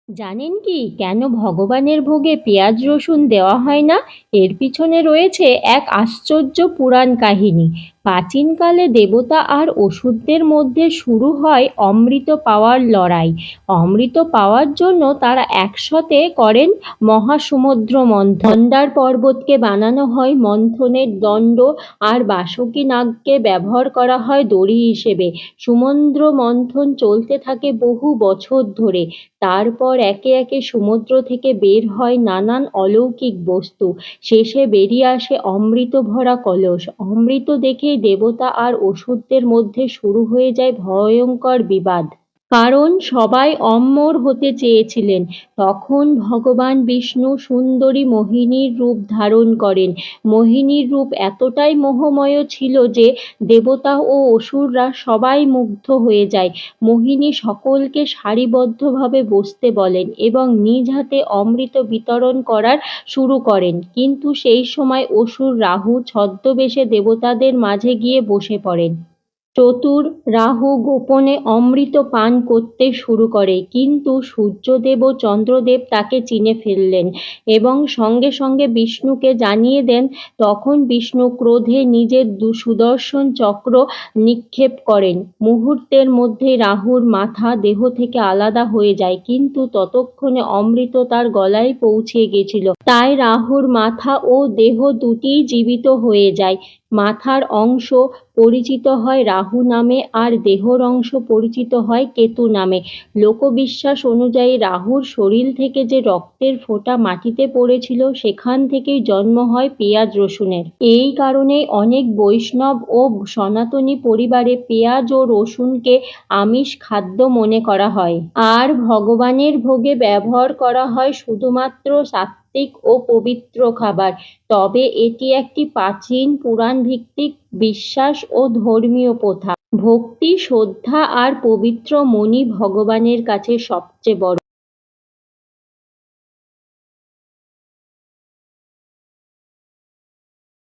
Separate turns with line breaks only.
জানেন কি কেন ভগবানের ভোগে পেঁয়াজ রসুন দেওয়া হয় না? এর পিছনে রয়েছে এক আশ্চর্য পুরাণ কাহিনী। প্রাচীনকালে দেবতা আর অসুরদের মধ্যে শুরু হয় অমৃত পাওয়ার লড়াই। অমৃত পাওয়ার জন্য তারা একসাথে করেন মহাসমুদ্র মন্থন। মন্দার পর্বতকে বানানো হয় মন্থনের দণ্ড, আর বাসুকী নাগকে ব্যবহার করা হয় দড়ি হিসেবে। সমুদ্র মন্থন চলতে থাকে বহু বছর ধরে। তারপর একে একে সমুদ্র থেকে বের হয় নানান অলৌকিক বস্তু। শেষে বেরিয়ে আসে অমৃত ভরা কলস। অমৃত দেখেই দেবতা আর অসুরদের মধ্যে শুরু হয়ে যায় ভয়ঙ্কর বিবাদ। কারণ সবাই অমর হতে চেয়েছিলেন। তখন ভগবান বিষ্ণু সুন্দরী মোহিনীর রূপ ধারণ করেন। মোহিনীর রূপ এতটাই মোহময় ছিল যে দেবতা ও অসুররা সবাই মুগ্ধ হয়ে যায়। মোহিনী সকলকে সারিবদ্ধভাবে বসতে বলেন এবং নিজ হাতে অমৃত বিতরণ করার শুরু করেন। কিন্তু সেই সময় অসুর রাহু ছদ্মবেশে দেবতাদের মাঝে গিয়ে বসে পড়েন। চতুর রাহু গোপনে অমৃত পান করতে শুরু করে, কিন্তু সূর্যদেব ও চন্দ্রদেব তাকে চিনে ফেললেন এবং সঙ্গে সঙ্গে বিষ্ণুকে জানিয়ে দেন। তখন বিষ্ণু ক্রোধে নিজের সুদর্শন চক্র নিক্ষেপ করেন। মুহূর্তের মধ্যে রাহুর মাথা দেহ থেকে আলাদা হয়ে যায়, কিন্তু ততক্ষণে অমৃত তার গলায় পৌঁছে গেছিল। তাই রাহুর মাথা ও দেহ দুটিই জীবিত হয়ে যায়। মাথার অংশ পরিচিত হয় রাহু নামে আর দেহর অংশ পরিচিত হয় কেতু নামে। লোকবিশ্বাস অনুযায়ী রাহুর শরীর থেকে যে রক্তের ফোঁটা মাটিতে পড়েছিল সেখান থেকেই জন্ম হয় পেঁয়াজ রসুনের। এই কারণেই অনেক বৈষ্ণব ও সনাতনী পরিবারে পেঁয়াজ ও রসুনকে আমিষ খাদ্য মনে করা হয়, আর ভগবানের ভোগে ব্যবহার করা হয় শুধুমাত্র সাত্ত্বিক ও পবিত্র খাবার। তবে এটি একটি প্রাচীন পুরাণ ভিত্তিক বিশ্বাস ও ধর্মীয় প্রথা। ভক্তি, শ্রদ্ধা আর পবিত্র মনই ভগবানের কাছে সবচেয়ে বড়।